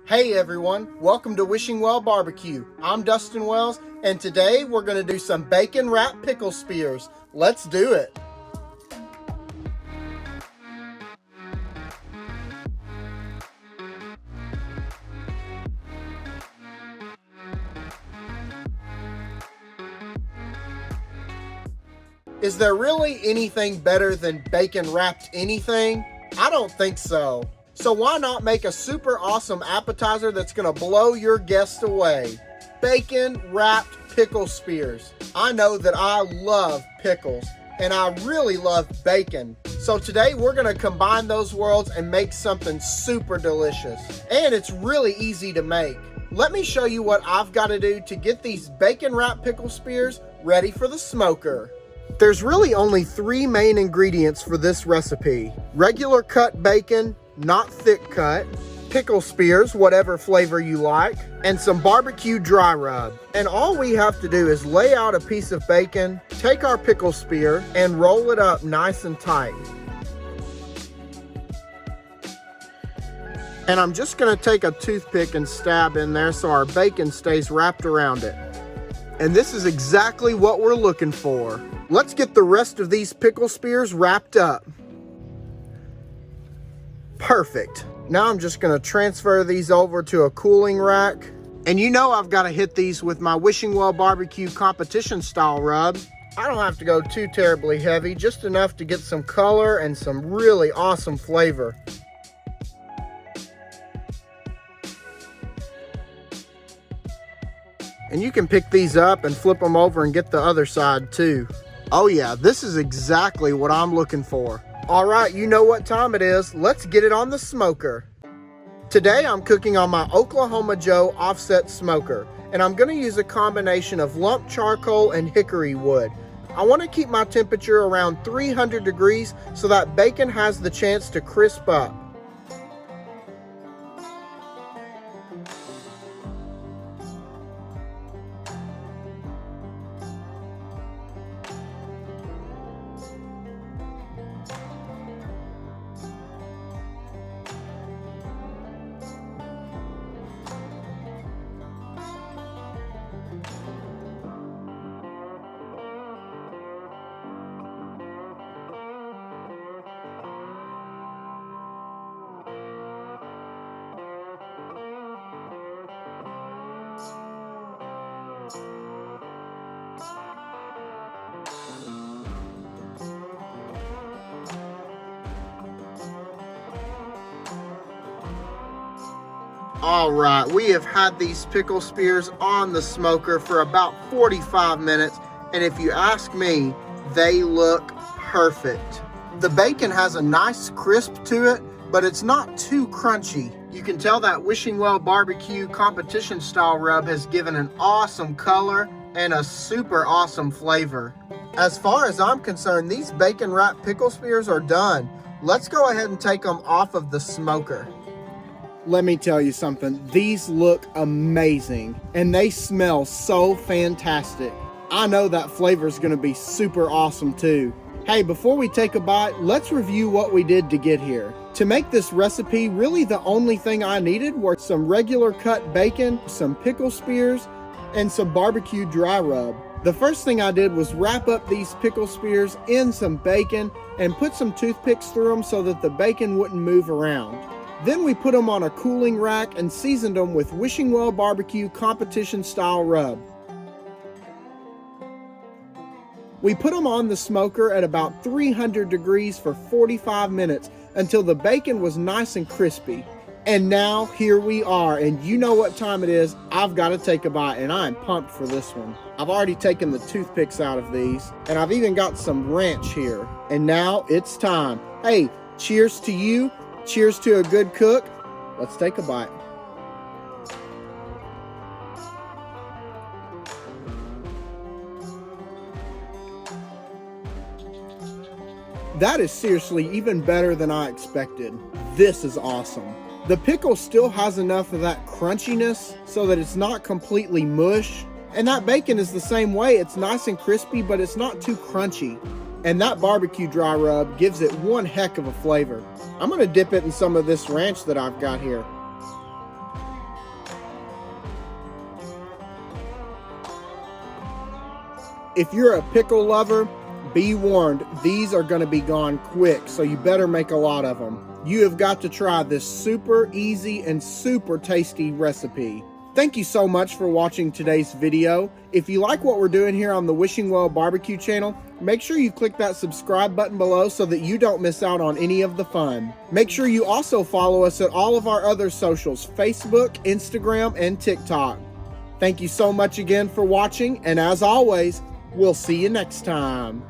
Hey everyone, welcome to Wishing Well BBQ. I'm Dustin Wells, and today we're going to do some bacon wrapped pickle spears. Let's do it. Is there really anything better than bacon wrapped anything? I don't think so. So why not make a super awesome appetizer that's going to blow your guests away? Bacon wrapped pickle spears. I know that I love pickles and I really love bacon. So today we're going to combine those worlds and make something super delicious. And it's really easy to make. Let me show you what I've got to do to get these bacon wrapped pickle spears ready for the smoker. There's really only three main ingredients for this recipe: regular cut bacon, not thick cut, pickle spears, whatever flavor you like, and some barbecue dry rub. And all we have to do is lay out a piece of bacon, take our pickle spear, and roll it up nice and tight. And I'm just going to take a toothpick and stab in there so our bacon stays wrapped around it. And this is exactly what we're looking for. Let's get the rest of these pickle spears wrapped up. Perfect. Now I'm just going to transfer these over to a cooling rack. And you know I've got to hit these with my Wishing Well BBQ competition style rub. I don't have to go too terribly heavy, just enough to get some color and some really awesome flavor. And you can pick these up and flip them over and get the other side too. Oh yeah, this is exactly what I'm looking for. All right, you know what time it is. Let's get it on the smoker. Today I'm cooking on my Oklahoma Joe offset smoker, and I'm going to use a combination of lump charcoal and hickory wood. I want to keep my temperature around 300 degrees so that bacon has the chance to crisp up. All right, we have had these pickle spears on the smoker for about 45 minutes, and if you ask me, they look perfect. The bacon has a nice crisp to it, but it's not too crunchy. You can tell that Wishing Well BBQ competition style rub has given an awesome color and a super awesome flavor. As far as I'm concerned, these bacon wrapped pickle spears are done. Let's go ahead and take them off of the smoker. Let me tell you something, these look amazing and they smell so fantastic. I know that flavor is going to be super awesome too. Hey, before we take a bite, let's review what we did to get here. To make this recipe, really the only thing I needed were some regular cut bacon, some pickle spears, and some barbecue dry rub. The first thing I did was wrap up these pickle spears in some bacon and put some toothpicks through them so that the bacon wouldn't move around. Then we put them on a cooling rack and seasoned them with Wishing Well BBQ competition style rub. We put them on the smoker at about 300 degrees for 45 minutes until the bacon was nice and crispy. And now here we are, and you know what time it is. I've got to take a bite, and I'm pumped for this one. I've already taken the toothpicks out of these, and I've even got some ranch here. And now it's time. Hey, cheers to you. Cheers to a good cook. Let's take a bite. That is seriously even better than I expected. This is awesome. The pickle still has enough of that crunchiness so that it's not completely mush. And that bacon is the same way. It's nice and crispy, but it's not too crunchy. And that barbecue dry rub gives it one heck of a flavor. I'm going to dip it in some of this ranch that I've got here. If you're a pickle lover, be warned, these are going to be gone quick, so you better make a lot of them. You have got to try this super easy and super tasty recipe. Thank you so much for watching today's video. If you like what we're doing here on the Wishing Well BBQ channel, make sure you click that subscribe button below so that you don't miss out on any of the fun. Make sure you also follow us at all of our other socials, Facebook, Instagram, and TikTok. Thank you so much again for watching, and as always, we'll see you next time.